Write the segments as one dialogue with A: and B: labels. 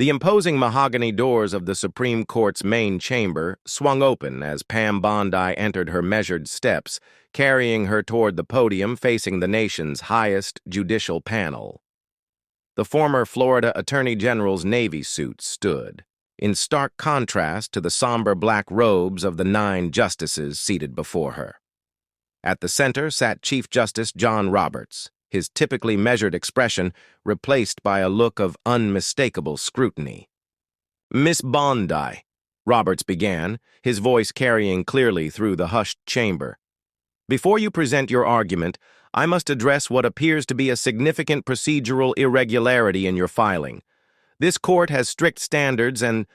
A: The imposing mahogany doors of the Supreme Court's main chamber swung open as Pam Bondi entered her measured steps, carrying her toward the podium facing the nation's highest judicial panel. The former Florida Attorney General's Navy suit stood, in stark contrast to the somber black robes of the 9 justices seated before her. At the center sat Chief Justice John Roberts, his typically measured expression replaced by a look of unmistakable scrutiny. "Miss Bondi," Roberts began, his voice carrying clearly through the hushed chamber. "Before you present your argument, I must address what appears to be a significant procedural irregularity in your filing. This court has strict standards, and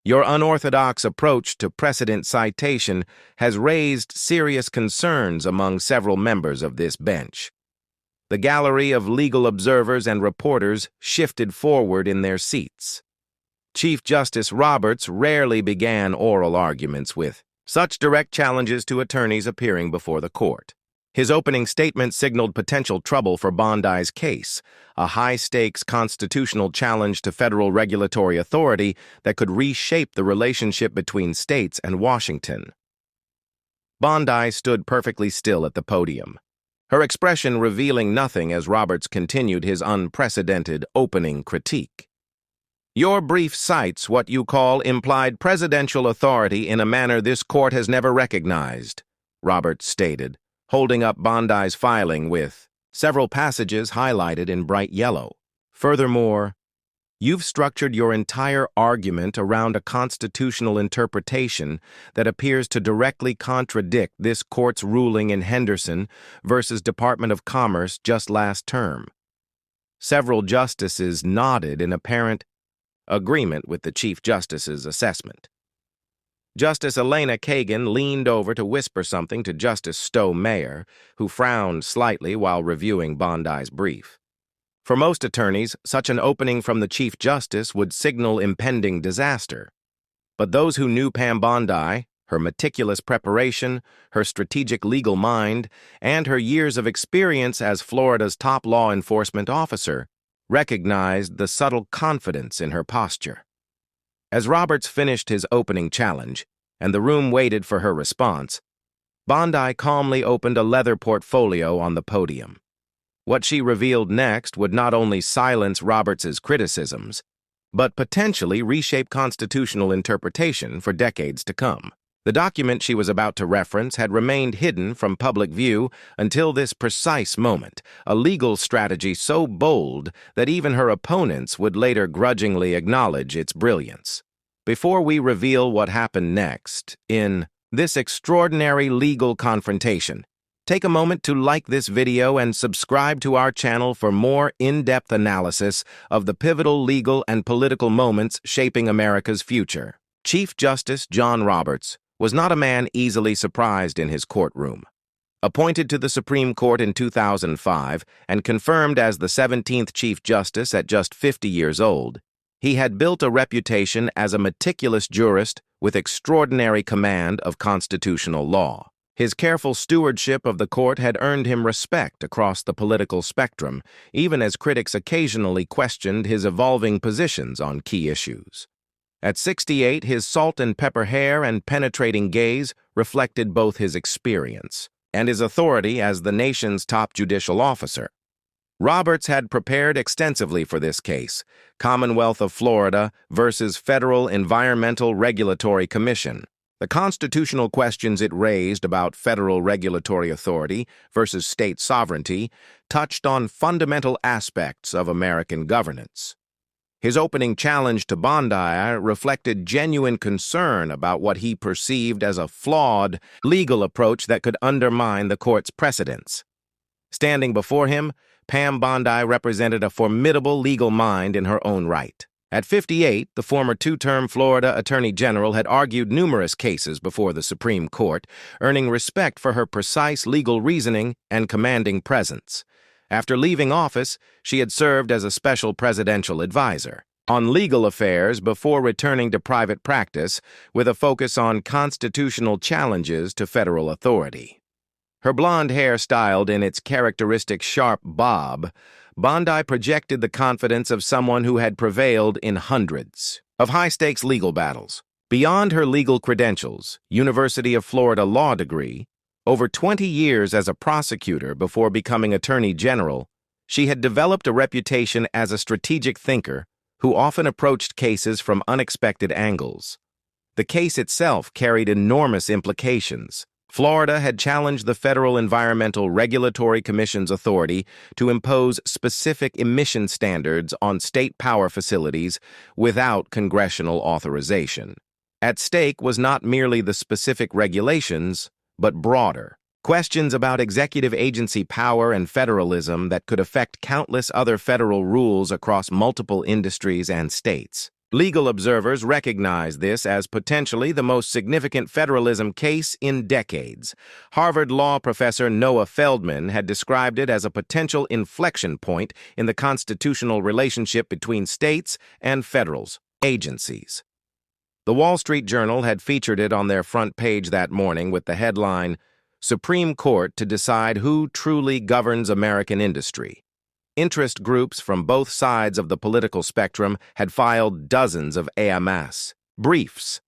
A: your unorthodox approach to precedent citation has raised serious concerns among several members of this bench." The gallery of legal observers and reporters shifted forward in their seats. Chief Justice Roberts rarely began oral arguments with such direct challenges to attorneys appearing before the court. His opening statement signaled potential trouble for Bondi's case, a high-stakes constitutional challenge to federal regulatory authority that could reshape the relationship between states and Washington. Bondi stood perfectly still at the podium, her expression revealing nothing as Roberts continued his unprecedented opening critique. "Your brief cites what you call implied presidential authority in a manner this court has never recognized," Roberts stated, holding up Bondi's filing with several passages highlighted in bright yellow. "Furthermore, you've structured your entire argument around a constitutional interpretation that appears to directly contradict this court's ruling in Henderson versus Department of Commerce just last term." Several justices nodded in apparent agreement with the Chief Justice's assessment. Justice Elena Kagan leaned over to whisper something to Justice Stowe Mayer, who frowned slightly while reviewing Bondi's brief. For most attorneys, such an opening from the Chief Justice would signal impending disaster. But those who knew Pam Bondi, her meticulous preparation, her strategic legal mind, and her years of experience as Florida's top law enforcement officer, recognized the subtle confidence in her posture. As Roberts finished his opening challenge, and the room waited for her response, Bondi calmly opened a leather portfolio on the podium. What she revealed next would not only silence Roberts's criticisms, but potentially reshape constitutional interpretation for decades to come. The document she was about to reference had remained hidden from public view until this precise moment, a legal strategy so bold that even her opponents would later grudgingly acknowledge its brilliance. Before we reveal what happened next in this extraordinary legal confrontation, take a moment to like this video and subscribe to our channel for more in-depth analysis of the pivotal legal and political moments shaping America's future. Chief Justice John Roberts was not a man easily surprised in his courtroom. Appointed to the Supreme Court in 2005 and confirmed as the 17th Chief Justice at just 50 years old, he had built a reputation as a meticulous jurist with extraordinary command of constitutional law. His careful stewardship of the court had earned him respect across the political spectrum, even as critics occasionally questioned his evolving positions on key issues. At 68, his salt-and-pepper hair and penetrating gaze reflected both his experience and his authority as the nation's top judicial officer. Roberts had prepared extensively for this case, Commonwealth of Florida versus Federal Environmental Regulatory Commission. The constitutional questions it raised about federal regulatory authority versus state sovereignty touched on fundamental aspects of American governance. His opening challenge to Bondi reflected genuine concern about what he perceived as a flawed legal approach that could undermine the court's precedents. Standing before him, Pam Bondi represented a formidable legal mind in her own right. At 58, the former two-term Florida Attorney General had argued numerous cases before the Supreme Court, earning respect for her precise legal reasoning and commanding presence. After leaving office, she had served as a special presidential advisor on legal affairs before returning to private practice with a focus on constitutional challenges to federal authority. Her blonde hair styled in its characteristic sharp bob, Bondi projected the confidence of someone who had prevailed in hundreds of high-stakes legal battles. Beyond her legal credentials, University of Florida law degree, over 20 years as a prosecutor before becoming Attorney General, she had developed a reputation as a strategic thinker who often approached cases from unexpected angles. The case itself carried enormous implications. Florida had challenged the Federal Environmental Regulatory Commission's authority to impose specific emission standards on state power facilities without congressional authorization. At stake was not merely the specific regulations, but broader questions about executive agency power and federalism that could affect countless other federal rules across multiple industries and states. Legal observers recognize this as potentially the most significant federalism case in decades. Harvard law professor Noah Feldman had described it as a potential inflection point in the constitutional relationship between states and federal agencies. The Wall Street Journal had featured it on their front page that morning with the headline, "Supreme Court to Decide Who Truly Governs American Industry." Interest groups from both sides of the political spectrum had filed dozens of AMS briefs.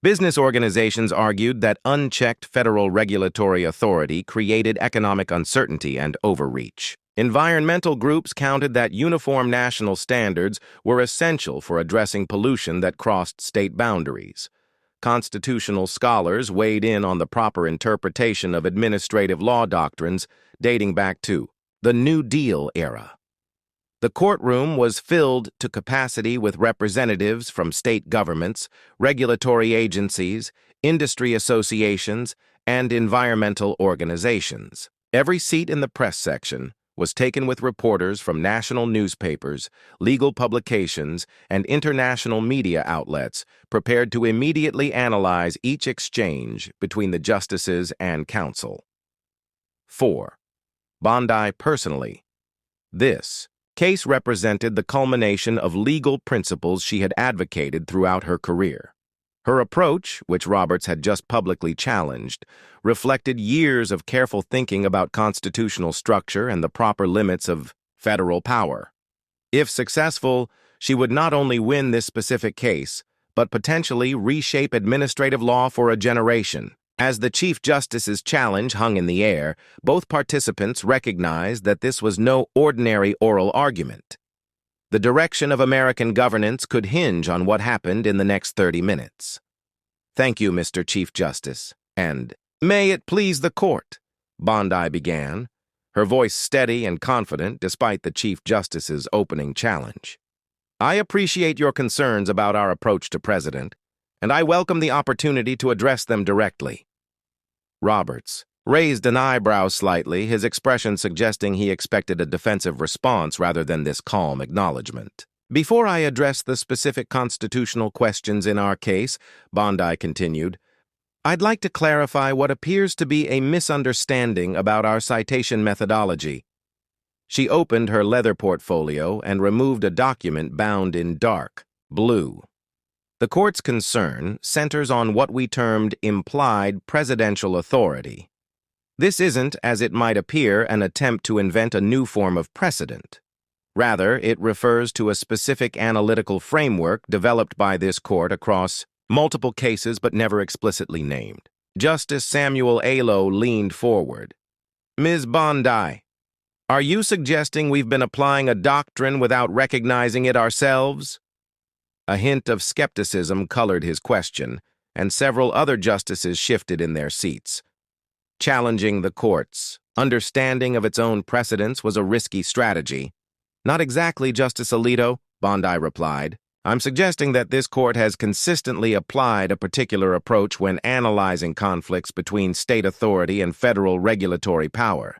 A: Business organizations argued that unchecked federal regulatory authority created economic uncertainty and overreach. Environmental groups counted that uniform national standards were essential for addressing pollution that crossed state boundaries. Constitutional scholars weighed in on the proper interpretation of administrative law doctrines dating back to the New Deal era. The courtroom was filled to capacity with representatives from state governments, regulatory agencies, industry associations, and environmental organizations. Every seat in the press section was taken with reporters from national newspapers, legal publications, and international media outlets prepared to immediately analyze each exchange between the justices and counsel. 4. Bondi personally. This case represented the culmination of legal principles she had advocated throughout her career. Her approach, which Roberts had just publicly challenged, reflected years of careful thinking about constitutional structure and the proper limits of federal power. If successful, she would not only win this specific case, but potentially reshape administrative law for a generation. As the Chief Justice's challenge hung in the air, both participants recognized that this was no ordinary oral argument. The direction of American governance could hinge on what happened in the next 30 minutes. "Thank you, Mr. Chief Justice, and may it please the court," Bondi began, her voice steady and confident despite the Chief Justice's opening challenge. "I appreciate your concerns about our approach to President, and I welcome the opportunity to address them directly." Roberts raised an eyebrow slightly, his expression suggesting he expected a defensive response rather than this calm acknowledgement. "Before I address the specific constitutional questions in our case," Bondi continued, "I'd like to clarify what appears to be a misunderstanding about our citation methodology." She opened her leather portfolio and removed a document bound in dark blue. "The court's concern centers on what we termed implied presidential authority. This isn't, as it might appear, an attempt to invent a new form of precedent. Rather, it refers to a specific analytical framework developed by this court across multiple cases but never explicitly named." Justice Samuel Alito leaned forward. "Ms. Bondi, are you suggesting we've been applying a doctrine without recognizing it ourselves?" A hint of skepticism colored his question, and several other justices shifted in their seats. Challenging the court's understanding of its own precedents was a risky strategy. "Not exactly, Justice Alito," Bondi replied. "I'm suggesting that this court has consistently applied a particular approach when analyzing conflicts between state authority and federal regulatory power.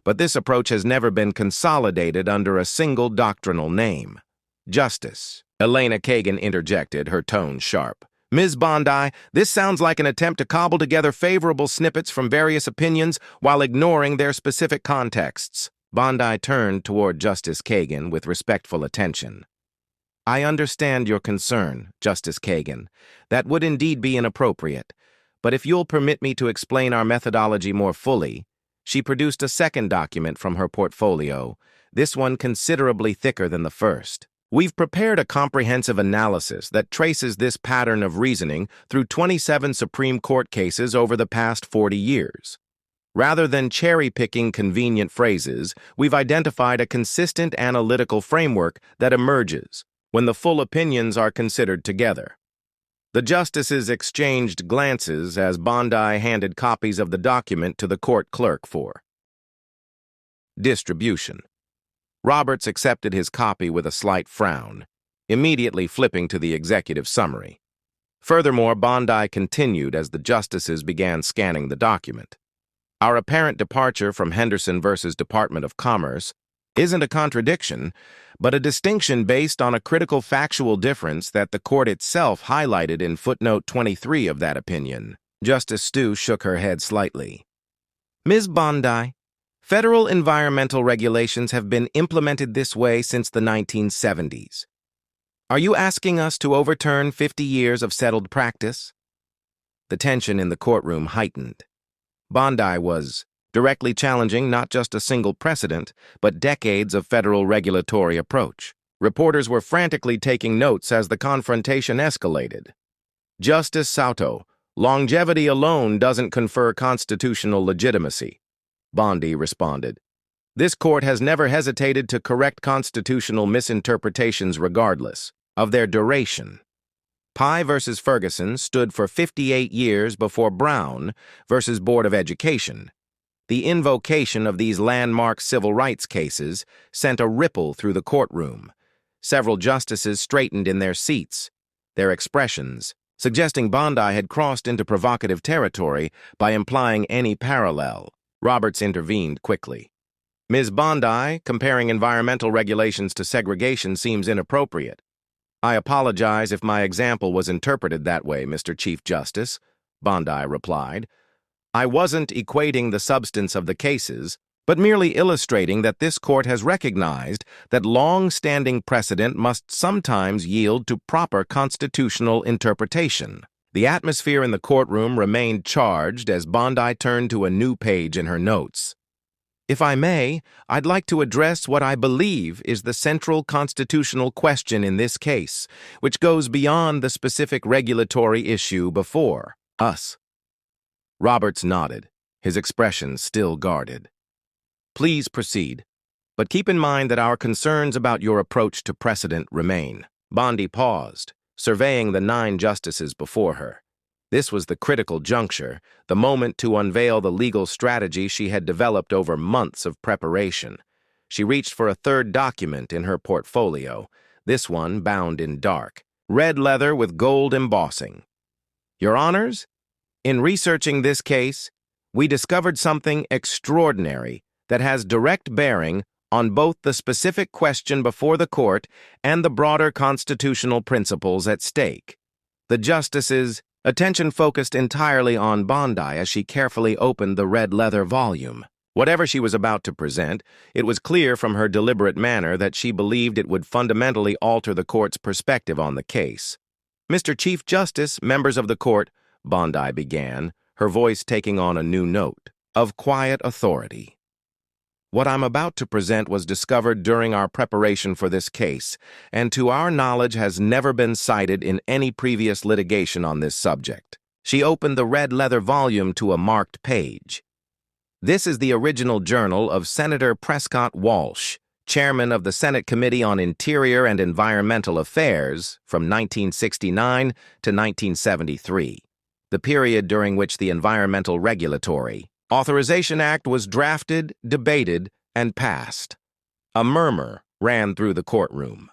A: But this approach has never been consolidated under a single doctrinal name." "Justice," Elena Kagan interjected, her tone sharp. "Ms. Bondi, this sounds like an attempt to cobble together favorable snippets from various opinions while ignoring their specific contexts." Bondi turned toward Justice Kagan with respectful attention. "I understand your concern, Justice Kagan. That would indeed be inappropriate. But if you'll permit me to explain our methodology more fully," she produced a second document from her portfolio, this one considerably thicker than the first. We've prepared a comprehensive analysis that traces this pattern of reasoning through 27 Supreme Court cases over the past 40 years. Rather than cherry-picking convenient phrases, we've identified a consistent analytical framework that emerges when the full opinions are considered together. The justices exchanged glances as Bondi handed copies of the document to the court clerk for distribution. Roberts accepted his copy with a slight frown, immediately flipping to the executive summary. Furthermore, Bondi continued as the justices began scanning the document. Our apparent departure from Henderson versus Department of Commerce isn't a contradiction, but a distinction based on a critical factual difference that the court itself highlighted in footnote 23 of that opinion. Justice Stu shook her head slightly. Ms. Bondi, federal environmental regulations have been implemented this way since the 1970s. Are you asking us to overturn 50 years of settled practice? The tension in the courtroom heightened. Bondi was directly challenging not just a single precedent, but decades of federal regulatory approach. Reporters were frantically taking notes as the confrontation escalated. Justice Soto, longevity alone doesn't confer constitutional legitimacy, Bondi responded. This court has never hesitated to correct constitutional misinterpretations regardless of their duration. Pye versus Ferguson stood for 58 years before Brown versus Board of Education. The invocation of these landmark civil rights cases sent a ripple through the courtroom. Several justices straightened in their seats, their expressions suggesting Bondi had crossed into provocative territory by implying any parallel. Roberts intervened quickly. Ms. Bondi, comparing environmental regulations to segregation seems inappropriate. I apologize if my example was interpreted that way, Mr. Chief Justice, Bondi replied. I wasn't equating the substance of the cases, but merely illustrating that this court has recognized that long-standing precedent must sometimes yield to proper constitutional interpretation. The atmosphere in the courtroom remained charged as Bondi turned to a new page in her notes. If I may, I'd like to address what I believe is the central constitutional question in this case, which goes beyond the specific regulatory issue before us. Roberts nodded, his expression still guarded. Please proceed, but keep in mind that our concerns about your approach to precedent remain. Bondi paused, surveying the 9 justices before her. This was the critical juncture, the moment to unveil the legal strategy she had developed over months of preparation. She reached for a third document in her portfolio, this one bound in dark, red leather with gold embossing. Your Honors, in researching this case, we discovered something extraordinary that has direct bearing on both the specific question before the court and the broader constitutional principles at stake. The justices' attention focused entirely on Bondi as she carefully opened the red leather volume. Whatever she was about to present, it was clear from her deliberate manner that she believed it would fundamentally alter the court's perspective on the case. Mr. Chief Justice, members of the court, Bondi began, her voice taking on a new note of quiet authority. What I'm about to present was discovered during our preparation for this case, and to our knowledge has never been cited in any previous litigation on this subject. She opened the red leather volume to a marked page. This is the original journal of Senator Prescott Walsh, chairman of the Senate Committee on Interior and Environmental Affairs from 1969 to 1973, the period during which the Environmental Regulatory Authorization Act was drafted, debated, and passed. A murmur ran through the courtroom.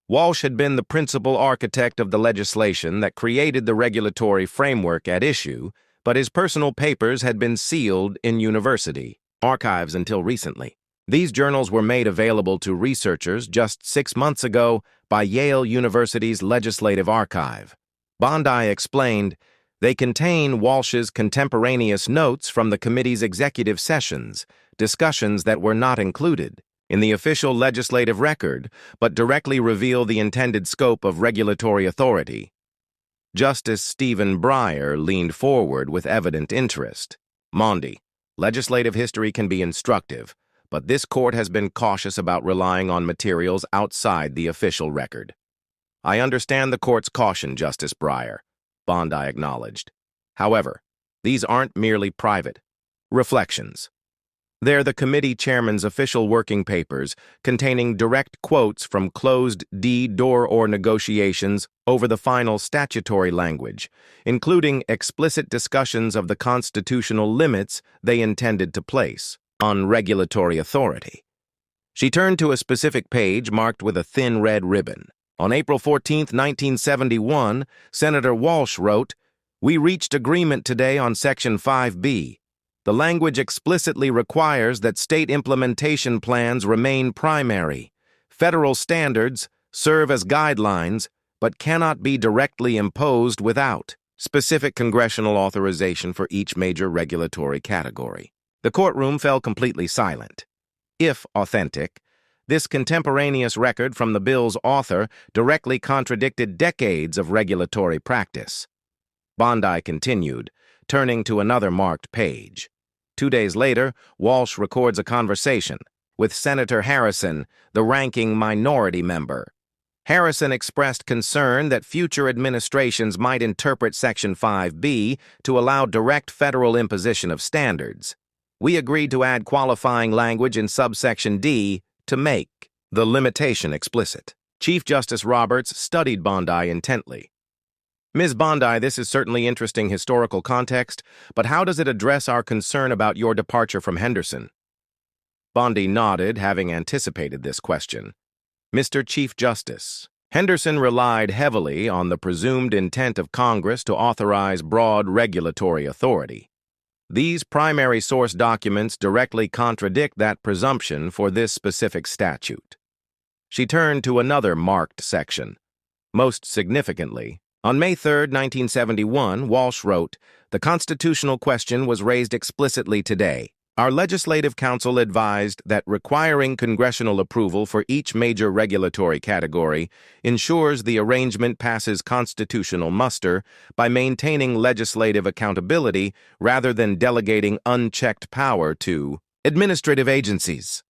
A: Walsh had been the principal architect of the legislation that created the regulatory framework at issue, but his personal papers had been sealed in university archives until recently. These journals were made available to researchers just 6 months ago by Yale University's Legislative Archive. Bondi explained, they contain Walsh's contemporaneous notes from the committee's executive sessions, discussions that were not included in the official legislative record, but directly reveal the intended scope of regulatory authority. Justice Stephen Breyer leaned forward with evident interest. Bondi, legislative history can be instructive, but this court has been cautious about relying on materials outside the official record. I understand the court's caution, Justice Breyer, Bondi acknowledged. However, these aren't merely private reflections. They're the committee chairman's official working papers containing direct quotes from closed door negotiations over the final statutory language, including explicit discussions of the constitutional limits they intended to place on regulatory authority. She turned to a specific page marked with a thin red ribbon. On April 14, 1971, Senator Walsh wrote, "We reached agreement today on Section 5B. The language explicitly requires that state implementation plans remain primary. Federal standards serve as guidelines, but cannot be directly imposed without specific congressional authorization for each major regulatory category." The courtroom fell completely silent. If authentic, this contemporaneous record from the bill's author directly contradicted decades of regulatory practice. Bondi continued, turning to another marked page. 2 days later, Walsh records a conversation with Senator Harrison, the ranking minority member. Harrison expressed concern that future administrations might interpret Section 5B to allow direct federal imposition of standards. We agreed to add qualifying language in subsection D to make the limitation explicit. Chief Justice Roberts studied Bondi intently. Ms. Bondi, this is certainly interesting historical context, but how does it address our concern about your departure from Henderson? Bondi nodded, having anticipated this question. Mr. Chief Justice, Henderson relied heavily on the presumed intent of Congress to authorize broad regulatory authority. These primary source documents directly contradict that presumption for this specific statute. She turned to another marked section. Most significantly, on May 3, 1971, Walsh wrote, "The constitutional question was raised explicitly today. Our legislative counsel advised that requiring congressional approval for each major regulatory category ensures the arrangement passes constitutional muster by maintaining legislative accountability rather than delegating unchecked power to administrative agencies."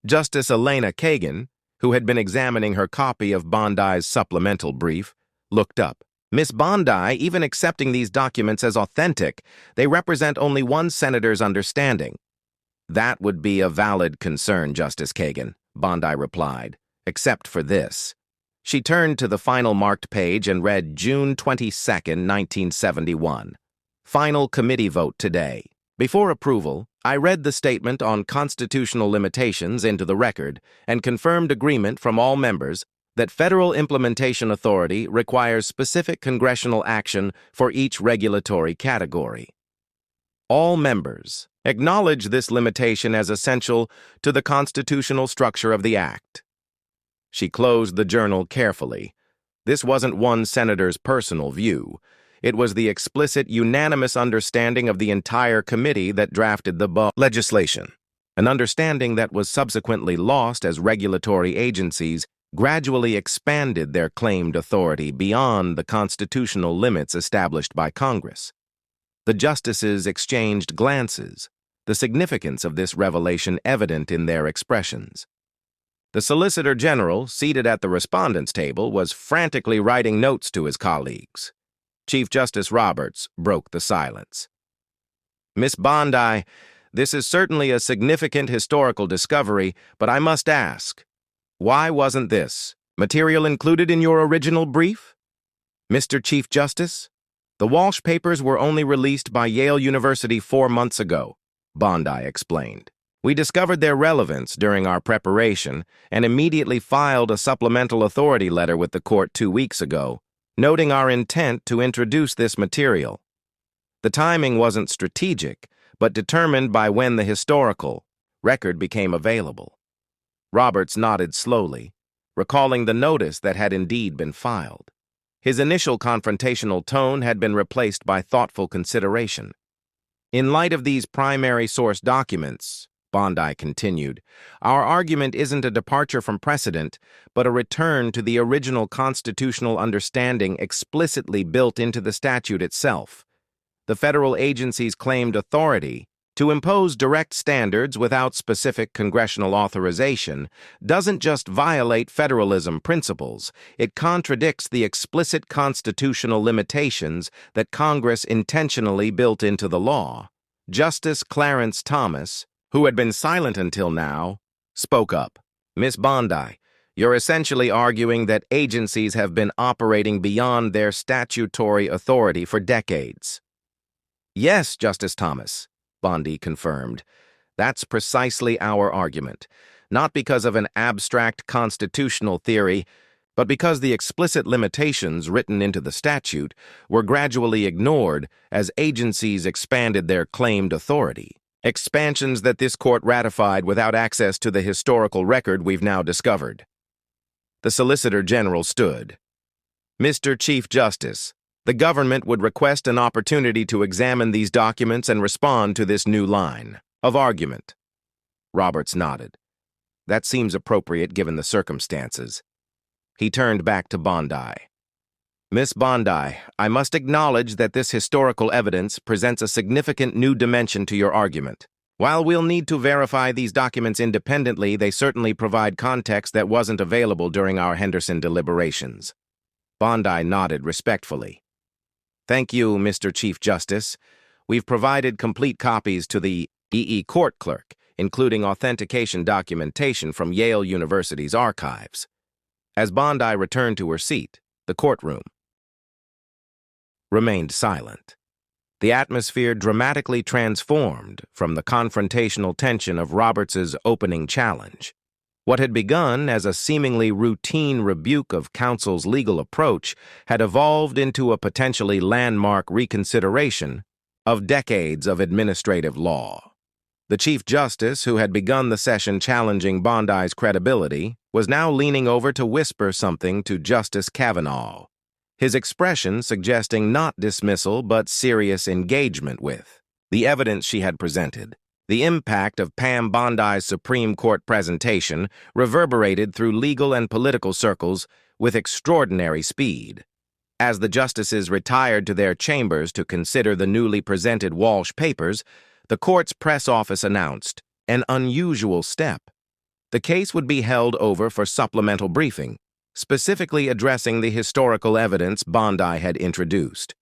A: Justice Elena Kagan, who had been examining her copy of Bondi's supplemental brief, looked up. "Miss Bondi, even accepting these documents as authentic, they represent only one senator's understanding." "That would be a valid concern, Justice Kagan," Bondi replied, "except for this." She turned to the final marked page and read June 22, 1971. "Final committee vote today. Before approval, I read the statement on constitutional limitations into the record and confirmed agreement from all members that federal implementation authority requires specific congressional action for each regulatory category. All members acknowledge this limitation as essential to the constitutional structure of the Act." She closed the journal carefully. This wasn't one senator's personal view. It was the explicit, unanimous understanding of the entire committee that drafted the legislation, an understanding that was subsequently lost as regulatory agencies gradually expanded their claimed authority beyond the constitutional limits established by Congress. The justices exchanged glances, the significance of this revelation evident in their expressions. The Solicitor General, seated at the respondents' table, was frantically writing notes to his colleagues. Chief Justice Roberts broke the silence. "Miss Bondi, this is certainly a significant historical discovery, but I must ask, why wasn't this material included in your original brief?" "Mr. Chief Justice, the Walsh papers were only released by Yale University 4 months ago," Bondi explained. "We discovered their relevance during our preparation and immediately filed a supplemental authority letter with the court 2 weeks ago, noting our intent to introduce this material. The timing wasn't strategic, but determined by when the historical record became available." Roberts nodded slowly, recalling the notice that had indeed been filed. His initial confrontational tone had been replaced by thoughtful consideration. "In light of these primary source documents," Bondi continued, "our argument isn't a departure from precedent, but a return to the original constitutional understanding explicitly built into the statute itself. The federal agency's claimed authority To impose direct standards without specific congressional authorization doesn't just violate federalism principles, it contradicts the explicit constitutional limitations that Congress intentionally built into the law. Justice Clarence Thomas, who had been silent until now, spoke up. Miss Bondi, you're essentially arguing that agencies have been operating beyond their statutory authority for decades. Yes, Justice Thomas, Bondi confirmed. That's precisely our argument, not because of an abstract constitutional theory, but because the explicit limitations written into the statute were gradually ignored as agencies expanded their claimed authority. Expansions that this court ratified without access to the historical record we've now discovered. The Solicitor General stood. Mr. Chief Justice, the government would request an opportunity to examine these documents and respond to this new line of argument. Roberts nodded. That seems appropriate given the circumstances. He turned back to Bondi. Miss Bondi, I must acknowledge that this historical evidence presents a significant new dimension to your argument. While we'll need to verify these documents independently, they certainly provide context that wasn't available during our Henderson deliberations. Bondi nodded respectfully. Thank you, Mr. Chief Justice. We've provided complete copies to the EE Court Clerk, including authentication documentation from Yale University's archives. As Bondi returned to her seat, the courtroom remained silent. The atmosphere dramatically transformed from the confrontational tension of Roberts's opening challenge. What had begun as a seemingly routine rebuke of counsel's legal approach had evolved into a potentially landmark reconsideration of decades of administrative law. The Chief Justice, who had begun the session challenging Bondi's credibility, was now leaning over to whisper something to Justice Kavanaugh, his expression suggesting not dismissal but serious engagement with the evidence she had presented. The impact of Pam Bondi's Supreme Court presentation reverberated through legal and political circles with extraordinary speed. As the justices retired to their chambers to consider the newly presented Walsh papers, the court's press office announced an unusual step. The case would be held over for supplemental briefing, specifically addressing the historical evidence Bondi had introduced.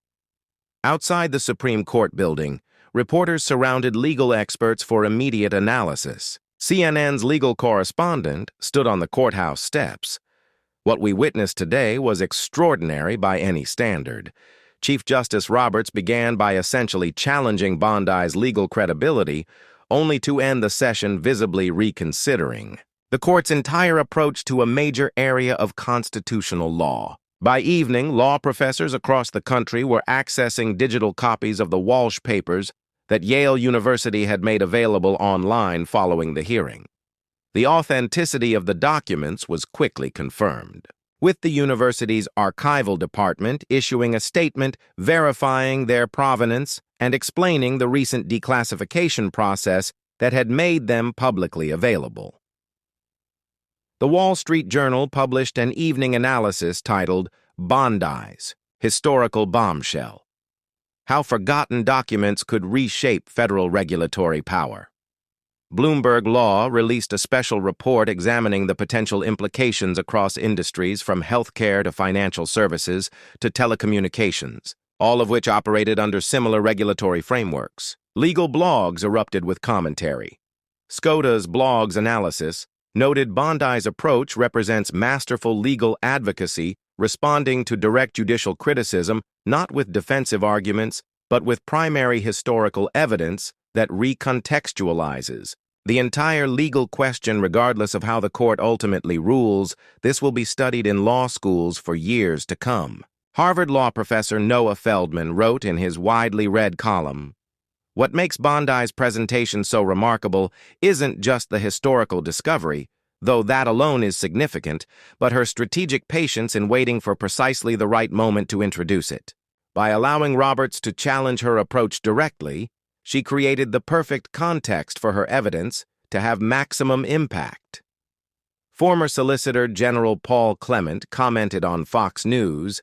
A: Outside the Supreme Court building, reporters surrounded legal experts for immediate analysis. CNN's legal correspondent stood on the courthouse steps. What we witnessed today was extraordinary by any standard. Chief Justice Roberts began by essentially challenging Bondi's legal credibility, only to end the session visibly reconsidering the court's entire approach to a major area of constitutional law. By evening, law professors across the country were accessing digital copies of the Walsh papers that Yale University had made available online following the hearing. The authenticity of the documents was quickly confirmed, with the university's archival department issuing a statement verifying their provenance and explaining the recent declassification process that had made them publicly available. The Wall Street Journal published an evening analysis titled Bondi's Historical Bombshell: How Forgotten Documents Could Reshape Federal Regulatory Power. Bloomberg Law released a special report examining the potential implications across industries from healthcare to financial services to telecommunications, all of which operated under similar regulatory frameworks. Legal blogs erupted with commentary. SCOTUS's blog's analysis noted Bondi's approach represents masterful legal advocacy, responding to direct judicial criticism not with defensive arguments, but with primary historical evidence that recontextualizes the entire legal question regardless of how the court ultimately rules. This will be studied in law schools for years to come. Harvard law professor Noah Feldman wrote in his widely read column, "What makes Bondi's presentation so remarkable isn't just the historical discovery, though that alone is significant, but her strategic patience in waiting for precisely the right moment to introduce it. By allowing Roberts to challenge her approach directly, she created the perfect context for her evidence to have maximum impact." Former Solicitor General Paul Clement commented on Fox News,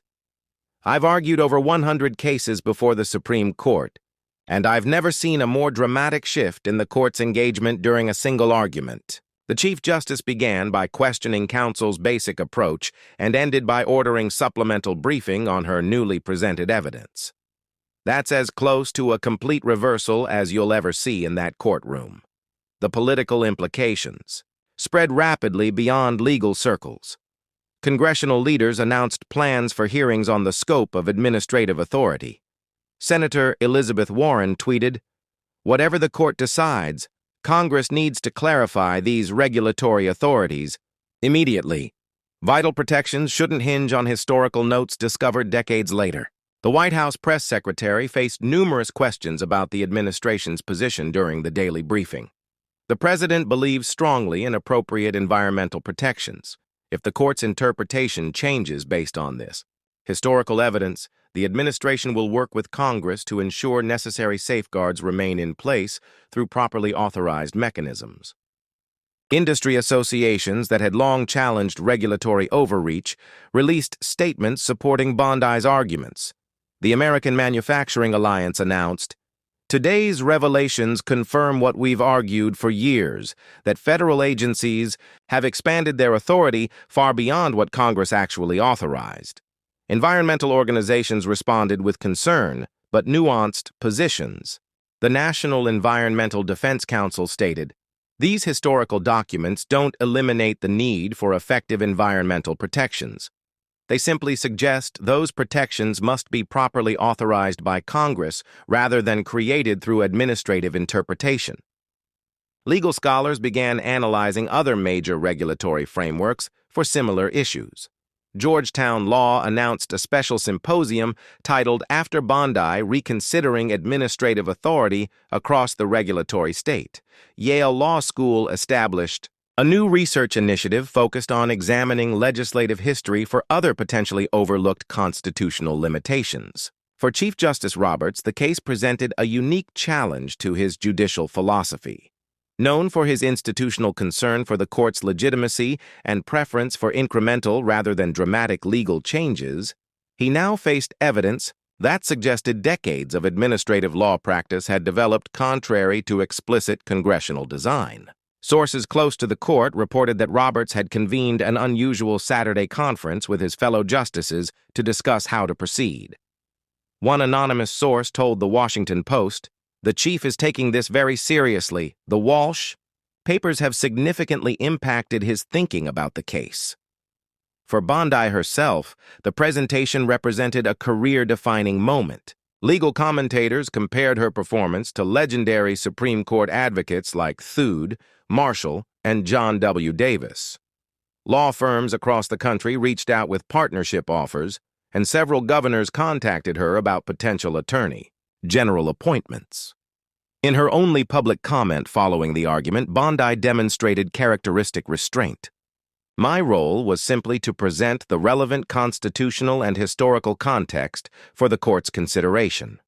A: "I've argued over 100 cases before the Supreme Court, And I've never seen a more dramatic shift in the court's engagement during a single argument. The Chief Justice began by questioning counsel's basic approach and ended by ordering supplemental briefing on her newly presented evidence. That's as close to a complete reversal as you'll ever see in that courtroom. The political implications spread rapidly beyond legal circles. Congressional leaders announced plans for hearings on the scope of administrative authority. Senator Elizabeth Warren tweeted, "Whatever the court decides, Congress needs to clarify these regulatory authorities immediately. Vital protections shouldn't hinge on historical notes discovered decades later." The White House press secretary faced numerous questions about the administration's position during the daily briefing. The president believes strongly in appropriate environmental protections. If the court's interpretation changes based on this historical evidence, the administration will work with Congress to ensure necessary safeguards remain in place through properly authorized mechanisms. Industry associations that had long challenged regulatory overreach released statements supporting Bondi's arguments. The American Manufacturing Alliance announced, "Today's revelations confirm what we've argued for years, that federal agencies have expanded their authority far beyond what Congress actually authorized." Environmental organizations responded with concern, but nuanced positions. The National Environmental Defense Council stated, "These historical documents don't eliminate the need for effective environmental protections. They simply suggest those protections must be properly authorized by Congress rather than created through administrative interpretation." Legal scholars began analyzing other major regulatory frameworks for similar issues. Georgetown Law announced a special symposium titled "After Bondi, Reconsidering Administrative Authority Across the Regulatory State." Yale Law School established a new research initiative focused on examining legislative history for other potentially overlooked constitutional limitations. For Chief Justice Roberts, the case presented a unique challenge to his judicial philosophy. Known for his institutional concern for the court's legitimacy and preference for incremental rather than dramatic legal changes, he now faced evidence that suggested decades of administrative law practice had developed contrary to explicit congressional design. Sources close to the court reported that Roberts had convened an unusual Saturday conference with his fellow justices to discuss how to proceed. One anonymous source told the Washington Post, "The chief is taking this very seriously. The Walsh papers have significantly impacted his thinking about the case." For Bondi herself, the presentation represented a career-defining moment. Legal commentators compared her performance to legendary Supreme Court advocates like Thude, Marshall, and John W. Davis. Law firms across the country reached out with partnership offers, and several governors contacted her about potential attorney general appointments. In her only public comment following the argument, Bondi demonstrated characteristic restraint. "My role was simply to present the relevant constitutional and historical context for the court's consideration.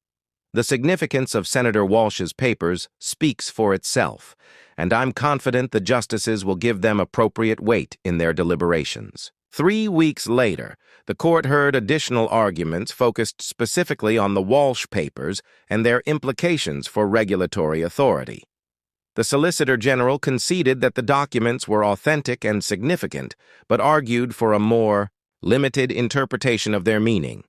A: The significance of Senator Walsh's papers speaks for itself, and I'm confident the justices will give them appropriate weight in their deliberations." 3 weeks later, the court heard additional arguments focused specifically on the Walsh papers and their implications for regulatory authority. The Solicitor General conceded that the documents were authentic and significant, but argued for a more limited interpretation of their meaning.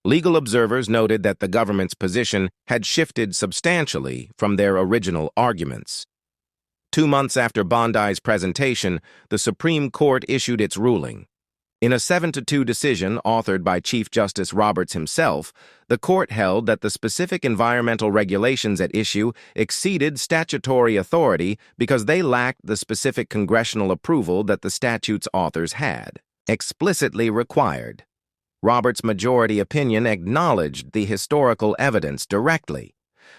A: Legal observers noted that the government's position had shifted substantially from their original arguments. 2 months after Bondi's presentation, the Supreme Court issued its ruling. In a 7-2 decision authored by Chief Justice Roberts himself, the court held that the specific environmental regulations at issue exceeded statutory authority because they lacked the specific congressional approval that the statute's authors had explicitly required. Roberts' majority opinion acknowledged the historical evidence directly.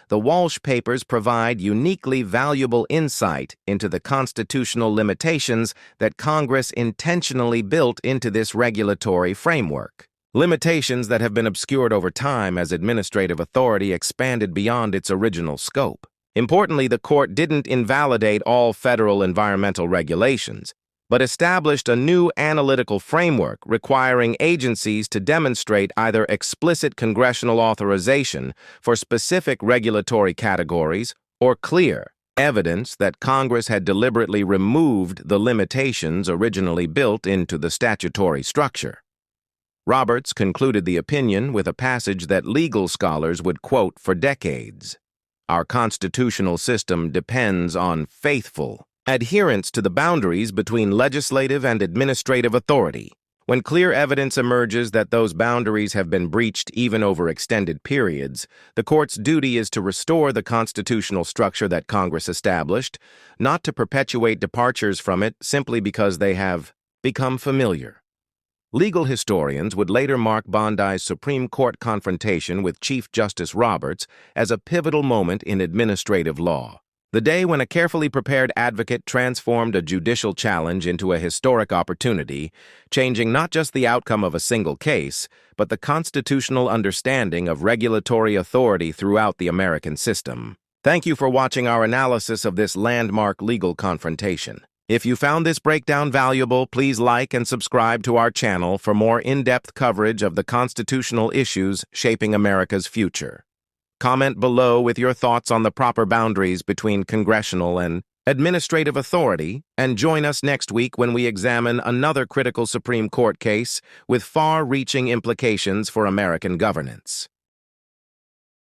A: The Walsh papers provide uniquely valuable insight into the constitutional limitations that Congress intentionally built into this regulatory framework. Limitations that have been obscured over time as administrative authority expanded beyond its original scope. Importantly, the court didn't invalidate all federal environmental regulations. but established a new analytical framework requiring agencies to demonstrate either explicit congressional authorization for specific regulatory categories or clear evidence that Congress had deliberately removed the limitations originally built into the statutory structure. Roberts concluded the opinion with a passage that legal scholars would quote for decades. Our constitutional system depends on faithful adherence to the boundaries between legislative and administrative authority. When clear evidence emerges that those boundaries have been breached even over extended periods, the court's duty is to restore the constitutional structure that Congress established, not to perpetuate departures from it simply because they have become familiar. Legal historians would later mark Bondi's Supreme Court confrontation with Chief Justice Roberts as a pivotal moment in administrative law, the day when a carefully prepared advocate transformed a judicial challenge into a historic opportunity, changing not just the outcome of a single case, but the constitutional understanding of regulatory authority throughout the American system. Thank you for watching our analysis of this landmark legal confrontation. If you found this breakdown valuable, please like and subscribe to our channel for more in-depth coverage of the constitutional issues shaping America's future. Comment below with your thoughts on the proper boundaries between congressional and administrative authority, and join us next week when we examine another critical Supreme Court case with far-reaching implications for American governance.